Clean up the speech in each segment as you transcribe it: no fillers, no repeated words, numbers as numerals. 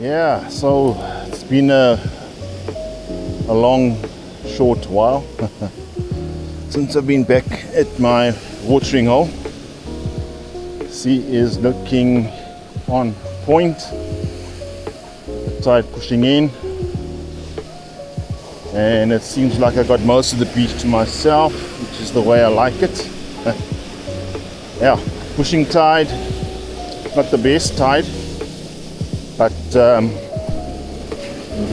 Yeah, so it's been a long, short while since I've been back at my watering hole. Sea is looking on point, the tide pushing in, and it seems like I got most of the beach to myself, which is the way I like it. Yeah, pushing tide, not the best tide, but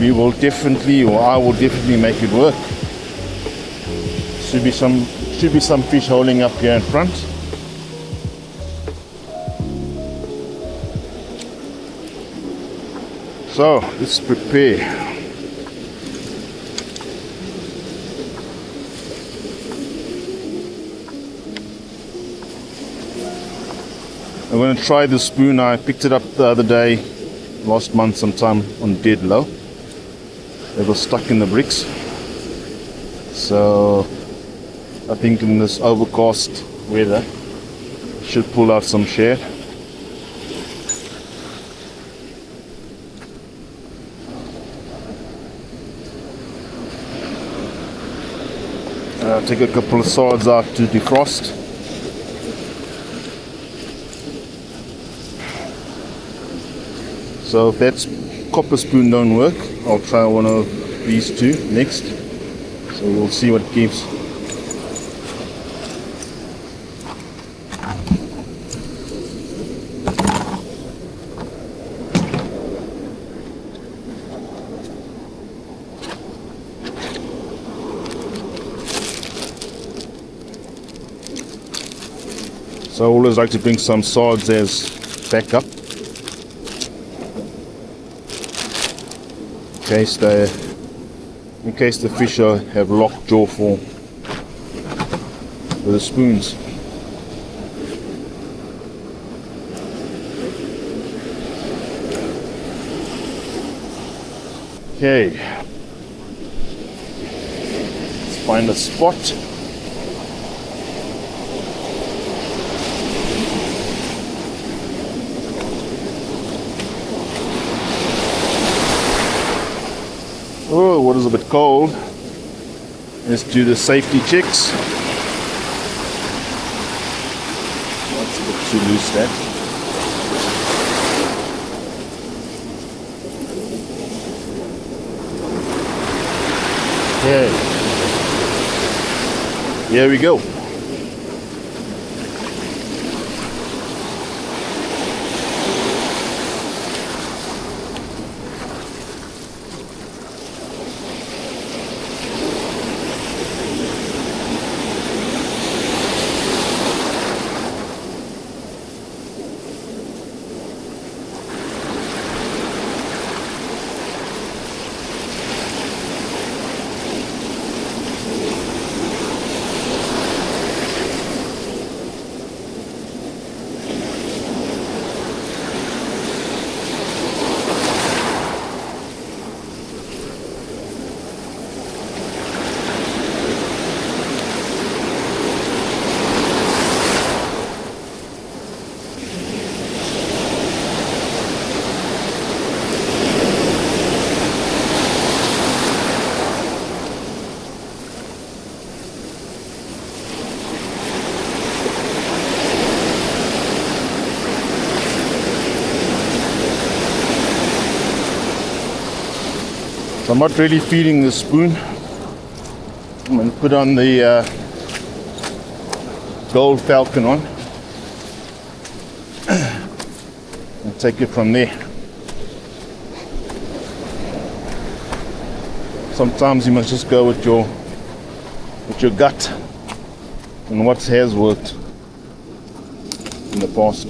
we will definitely, or I will definitely make it work. Should be some fish holding up here in front. So let's prepare. I'm going to try the spoon. I picked it up the other day, last month sometime, on dead low. It was stuck in the bricks. So I think in this overcast weather, I should pull out some shad. Take a couple of sides out to defrost. So if that copper spoon don't work, I'll try one of these two next. So we'll see what it gives. So I always like to bring some sides as backup, in case the fish have locked jaw form with the spoons. Okay, let's find a spot. Oh, the water's a bit cold. Let's do the safety checks. That's a bit too loose, that. Okay. Here we go. I'm not really feeding the spoon. I'm going to put on the gold falcon on and take it from there. Sometimes you must just go with your gut and what has worked in the past.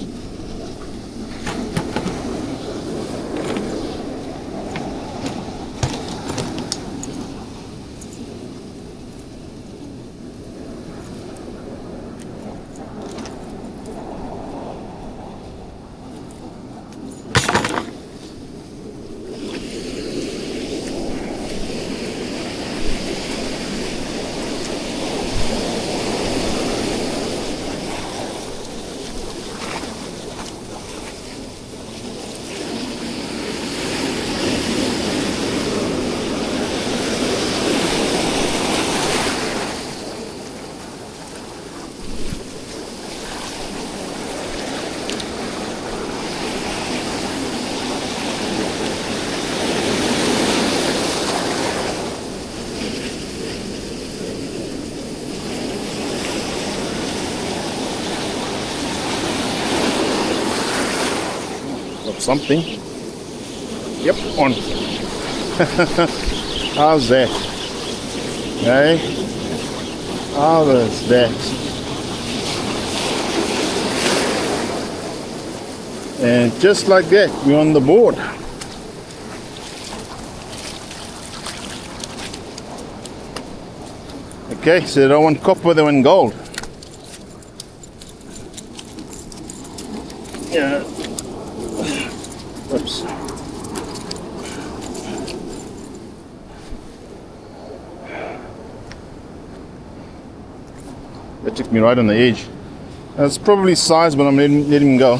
something. Yep, on. How's that? Okay. How is that? And just like that, we're on the board. Okay, so they don't want copper, they want gold. Yeah. Oops. That took me right on the edge. That's probably size, but I'm letting him go.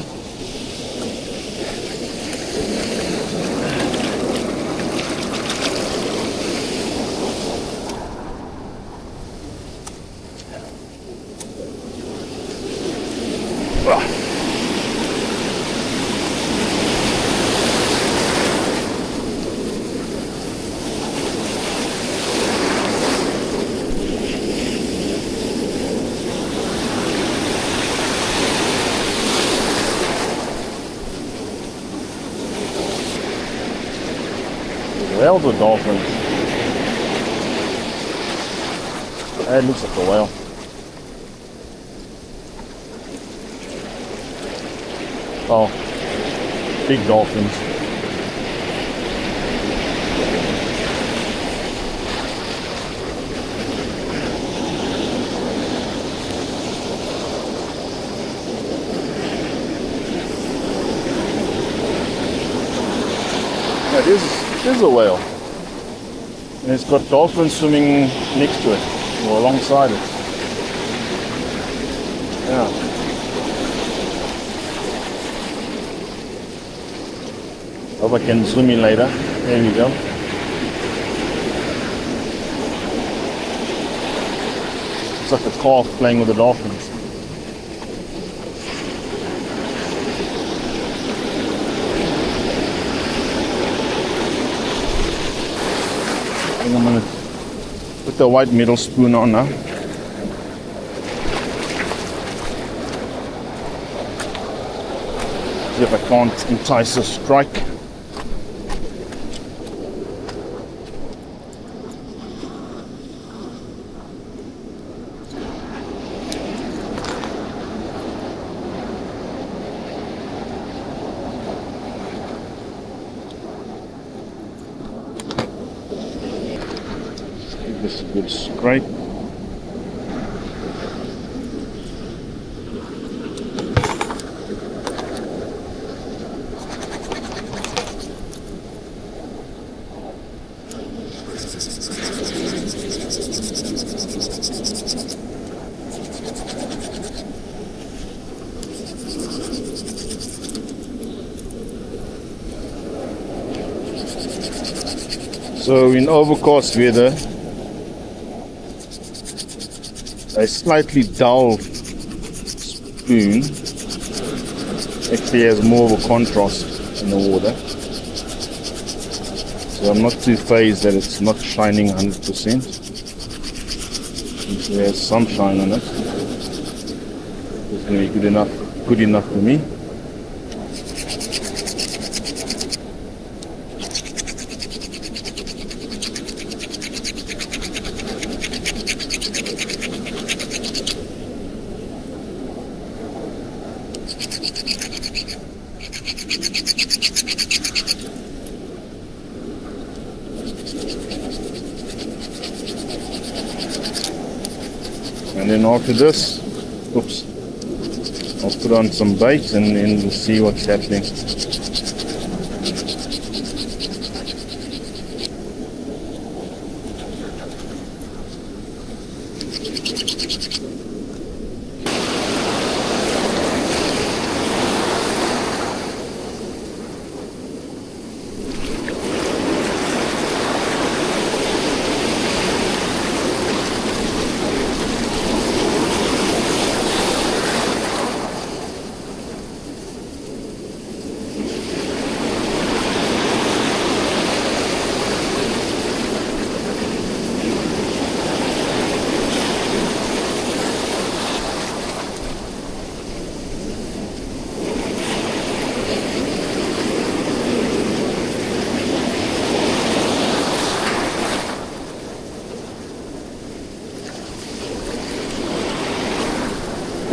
Whales or dolphins? That looks like a whale. Oh, big dolphins. Yeah, this is a whale. And it's got dolphins swimming next to it, or alongside it. Yeah. Hope I can swim in later. There we go. It's like a calf playing with the dolphins. I think I'm going to put the white middle spoon on now. See if I can't entice a strike. Give this a good scrape. So in overcast weather, a slightly dull spoon actually has more of a contrast in the water. So I'm not too phased that it's not shining 100%. It has some shine on it. It's going to be good enough for me. And then after this, I'll put on some bait and then we'll see what's happening.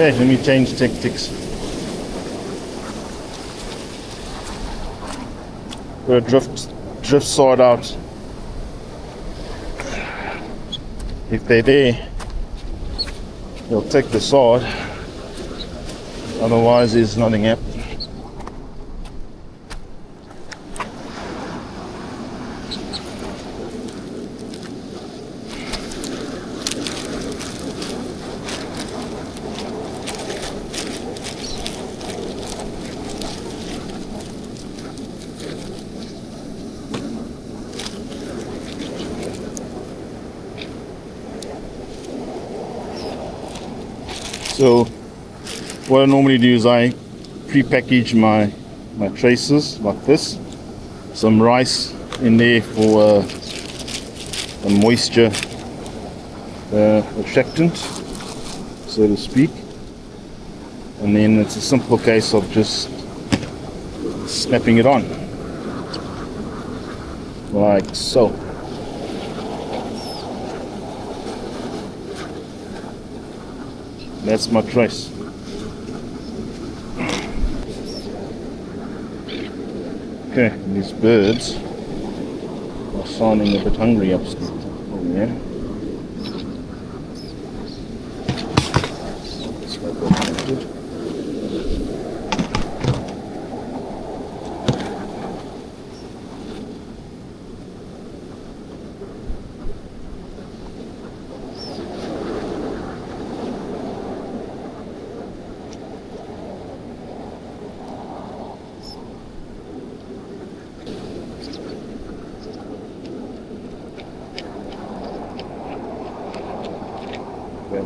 Okay, let me change tactics. Gotta drift side out. If they're there, they'll take the side. Otherwise, there's nothing happening. So what I normally do is I pre-package my traces like this. Some rice in there for a moisture attractant, so to speak. And then it's a simple case of just snapping it on, like so. That's my trace. Okay, these birds are sounding a bit hungry upstairs. Oh yeah. Let's go connected.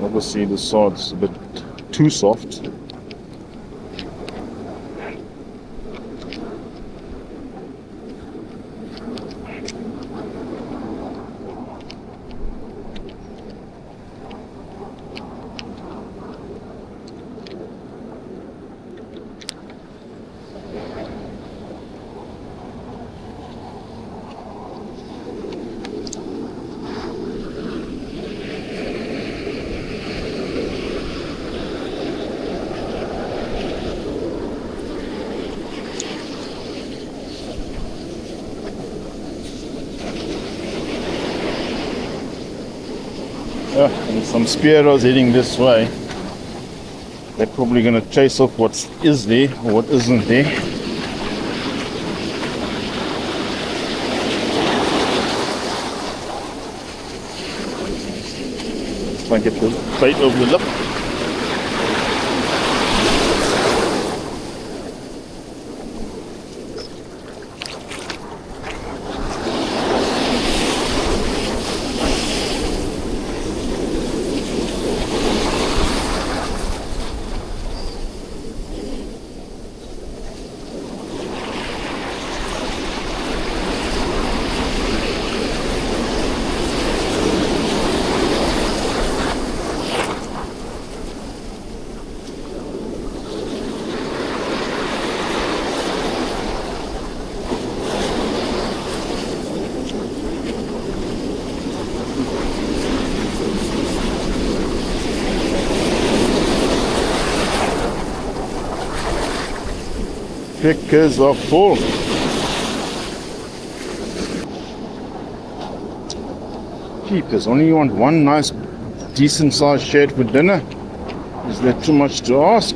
Obviously the side's a bit too soft. And some sparrows heading this way. They're probably going to chase off what is there or what isn't there. Let's try and get the bait over the lip. Pickers are full. Jeepers, only you want one nice decent sized shad for dinner? Is that too much to ask?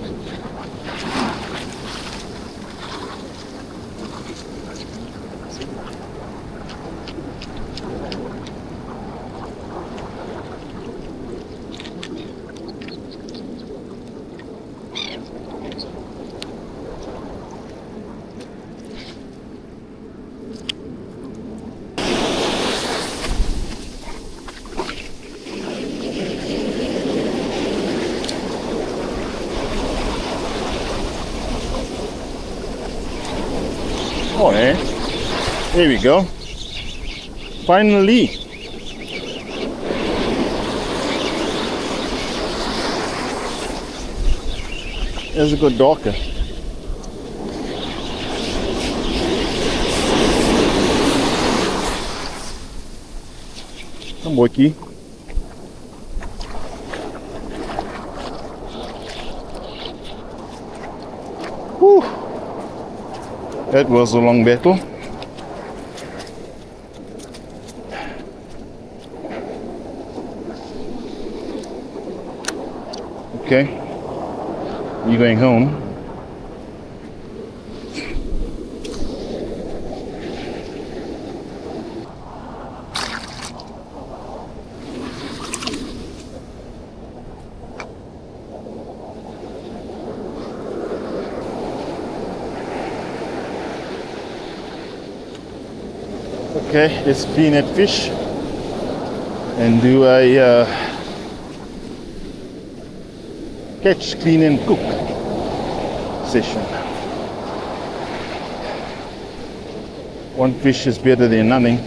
Oh, eh? There we go. Finally. There's a good darker. Come, Wiki. That was a long battle. Okay, you going home? Okay, let's clean that fish and do a catch, clean and cook session. One fish is better than nothing.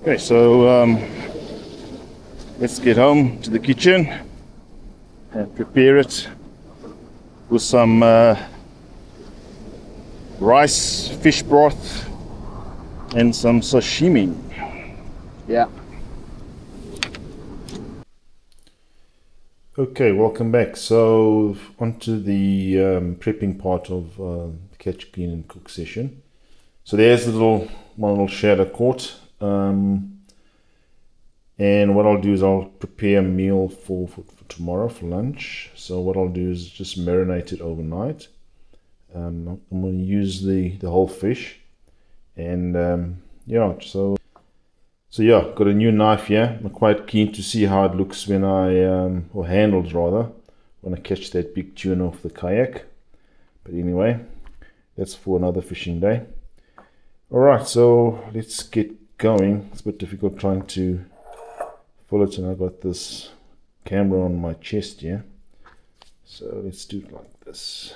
Okay, so let's get home to the kitchen and prepare it with some rice, fish broth, and some sashimi. Yeah. Okay, welcome back. So onto the prepping part of the catch, clean and cook session. So there's one little shad I caught. And what I'll do is I'll prepare a meal for tomorrow for lunch. So what I'll do is just marinate it overnight. I'm going to use the whole fish, and yeah, so yeah, got a new knife here. I'm quite keen to see how it looks when or handles rather, when I catch that big tuna off the kayak. But anyway, that's for another fishing day. Alright, so let's get going. It's a bit difficult trying to follow it, and I got this camera on my chest here. So let's do it like this.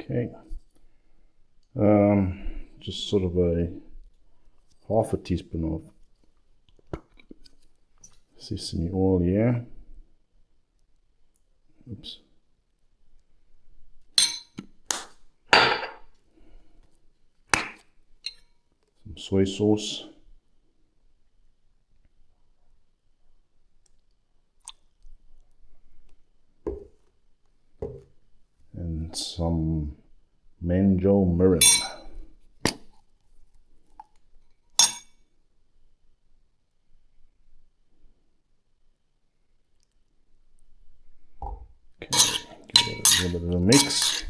Okay, just sort of a half a teaspoon of sesame oil here. Oops. Some soy sauce. And some mango mirin. Okay, give it a little bit of a mix.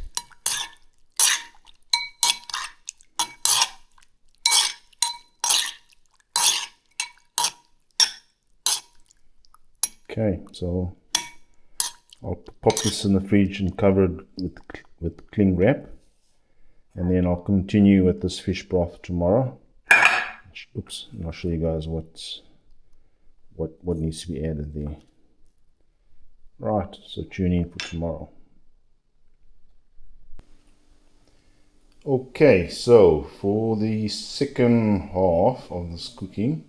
Okay, so I'll pop this in the fridge and cover it with cling wrap, and then I'll continue with this fish broth tomorrow. Oops, and I'll show you guys what's what needs to be added there. Right, so tune in for tomorrow. Okay, so for the second half of this cooking,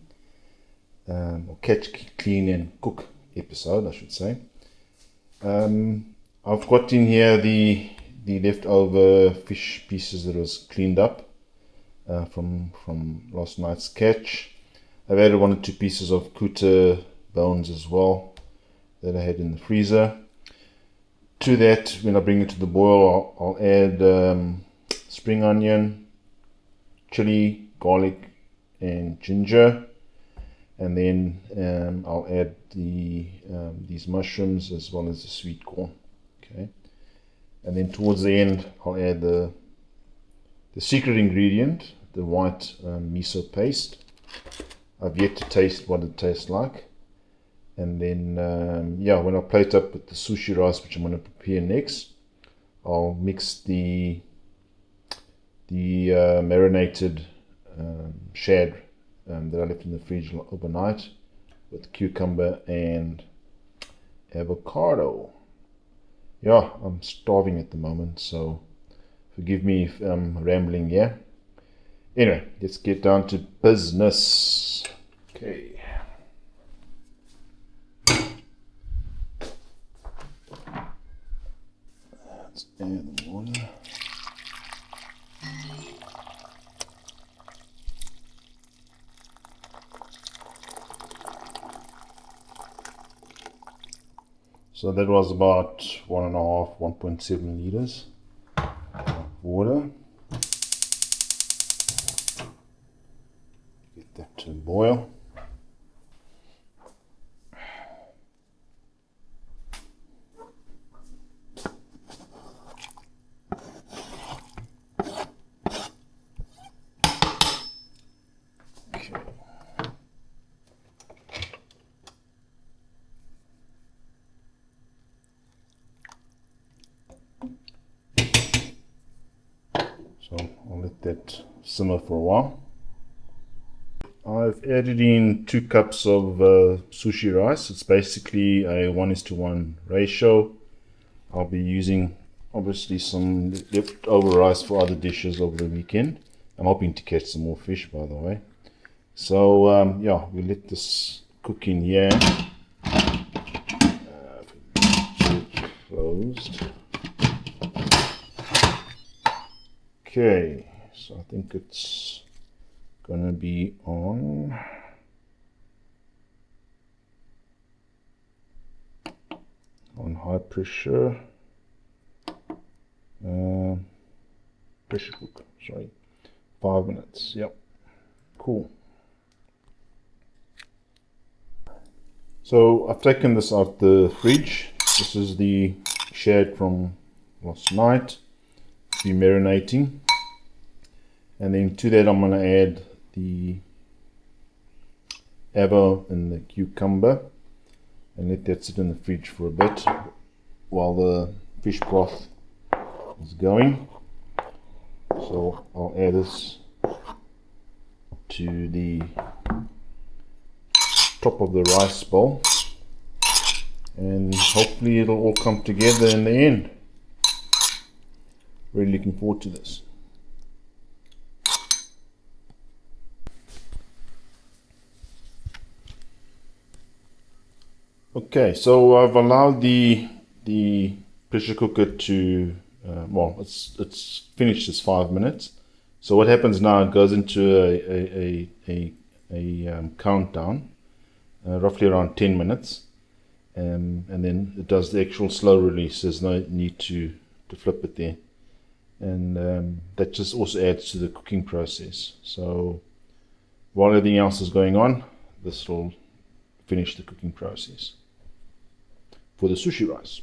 or catch, clean and cook episode, I should say, I've got in here the leftover fish pieces that was cleaned up from last night's catch. I've added 1 or 2 pieces of kuta bones as well that I had in the freezer. To that, when I bring it to the boil, I'll add spring onion, chili, garlic and ginger, and then I'll add these mushrooms as well as the sweet corn. Okay, and then towards the end I'll add the secret ingredient, the white miso paste. I've yet to taste what it tastes like. And then, yeah, when I plate up with the sushi rice, which I'm going to prepare next, I'll mix the marinated shad that I left in the fridge overnight with cucumber and avocado. Yeah, I'm starving at the moment, so forgive me if I'm rambling here. Anyway, let's get down to business. Okay. Let's add the water. So that was about 1.7 liters of water. Get that to boil. So I'll let that simmer for a while. I've added in 2 cups of sushi rice. It's basically a 1:1 ratio. I'll be using obviously some leftover rice for other dishes over the weekend. I'm hoping to catch some more fish, by the way. So yeah, we let this cook in here. Closed. Okay, so I think it's gonna be on high pressure. Pressure cook, sorry, 5 minutes. Yep, cool. So I've taken this out the fridge. This is the shad from last night. Be marinating, and then to that I'm going to add the avo and the cucumber and let that sit in the fridge for a bit while the fish broth is going. So I'll add this to the top of the rice bowl and hopefully it'll all come together in the end. Really looking forward to this. Okay, so I've allowed the pressure cooker to well, it's finished its 5 minutes. So what happens now? It goes into a countdown, roughly around 10 minutes, and then it does the actual slow release. There's no need to flip it there. And that just also adds to the cooking process. So while everything else is going on, this will finish the cooking process for the sushi rice.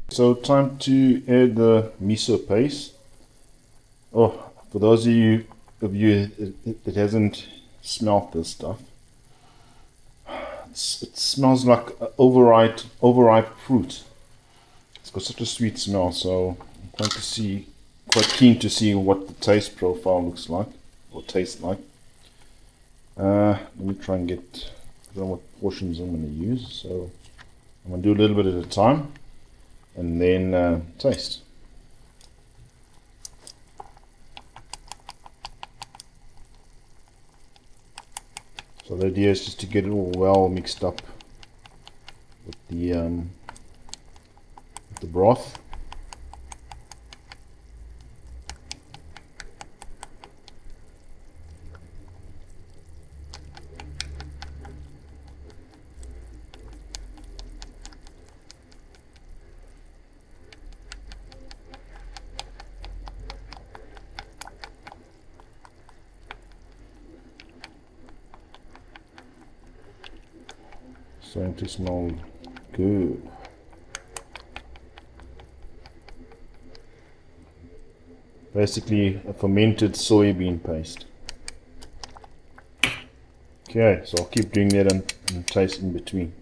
So time to add the miso paste. Oh, for those of you that hasn't smelt this stuff, it smells like overripe fruit. It's got such a sweet smell, so I'm quite keen to see what the taste profile looks like or tastes like. Let me try and get I don't know what portions I'm going to use, so I'm going to do a little bit at a time and then taste. So the idea is just to get it all well mixed up with the broth. Starting to smell good. Basically a fermented soybean paste. Okay, so I'll keep doing that and taste in between.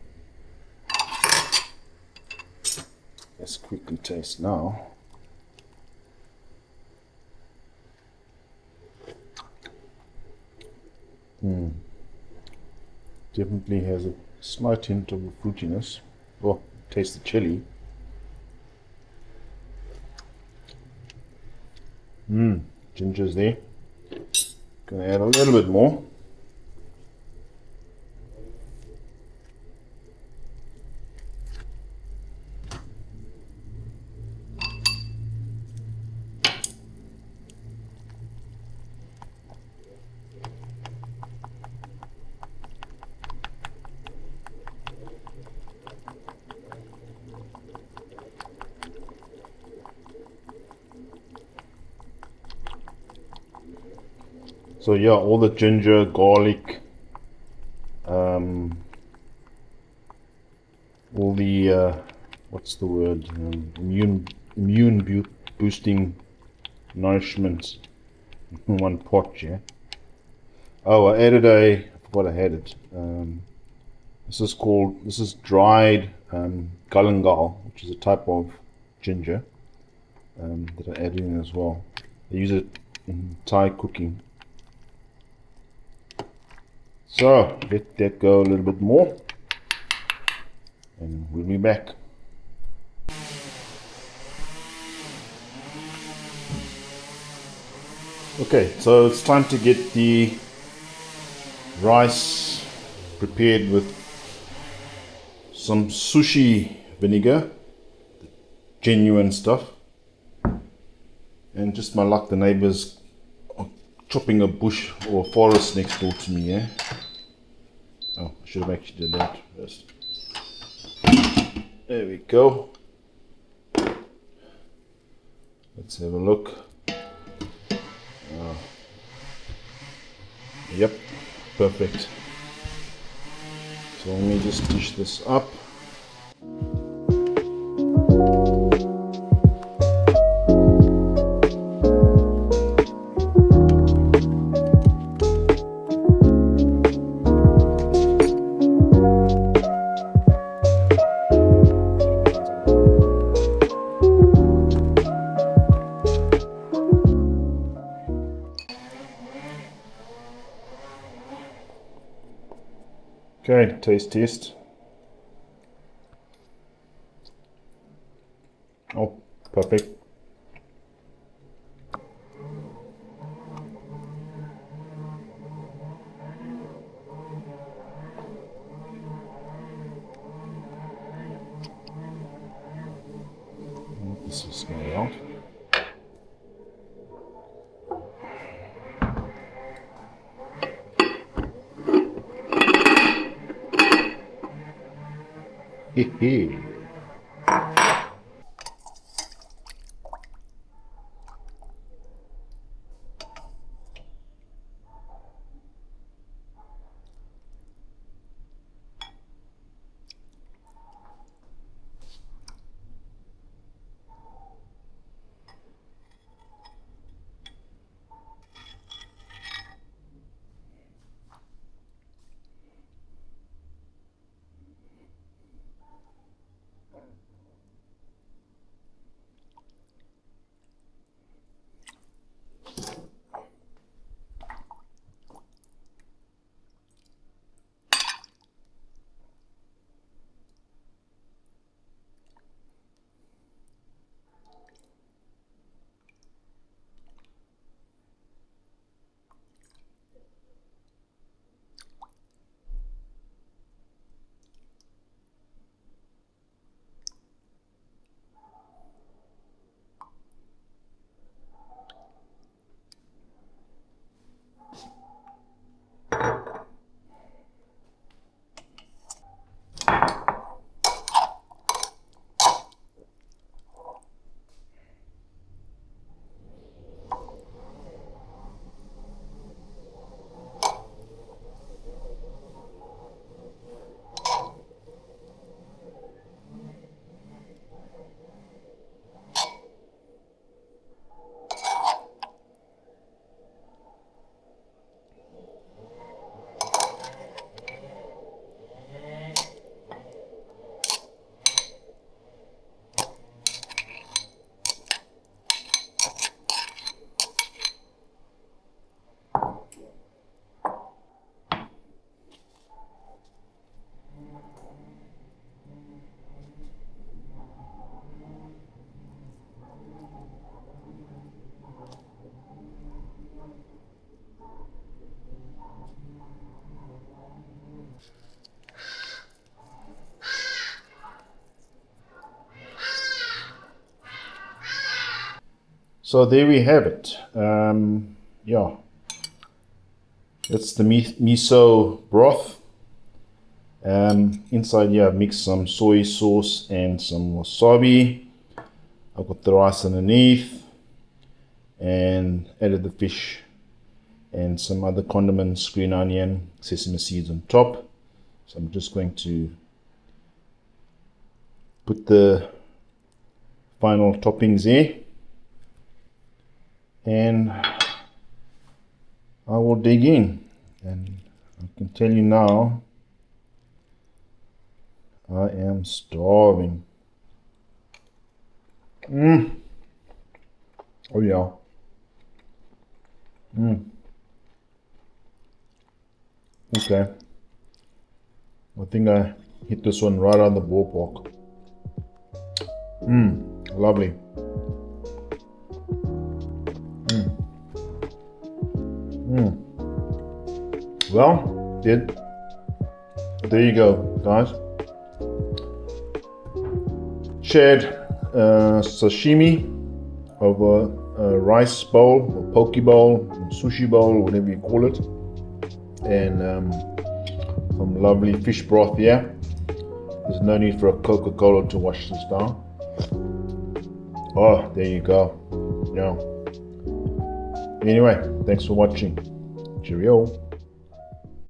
Let's quickly taste now. Definitely has a slight hint of fruitiness. Oh, taste the chili. Ginger's there. Gonna add a little bit more. So yeah, all the ginger, garlic, all the what's the word? Immune boosting nourishment in one pot, yeah. Oh, I added I forgot I had it. This is dried galangal, which is a type of ginger that I added in as well. I use it in Thai cooking. So let that go a little bit more and we'll be back. Okay, so it's time to get the rice prepared with some sushi vinegar, genuine stuff, and just my luck, the neighbors are chopping a bush or a forest next door to me. Yeah. Oh, I should have actually did that first. There we go. Let's have a look. Yep, perfect. So let me just dish this up. Okay, taste. Oh, perfect. This will smell out. Hee. So there we have it. Yeah, that's the miso broth. Inside here I've mixed some soy sauce and some wasabi. I've got the rice underneath and added the fish and some other condiments, green onion, sesame seeds on top. So I'm just going to put the final toppings here, and I will dig in. And I can tell you now, I am starving. Oh yeah. Okay. I think I hit this one right on the ballpark. Lovely. Well, there you go, guys. Shad sashimi of a rice bowl, or poke bowl, sushi bowl, whatever you call it, and some lovely fish broth here. There's no need for a Coca-Cola to wash this down. Oh, there you go. Yeah. Anyway, thanks for watching. Cheerio.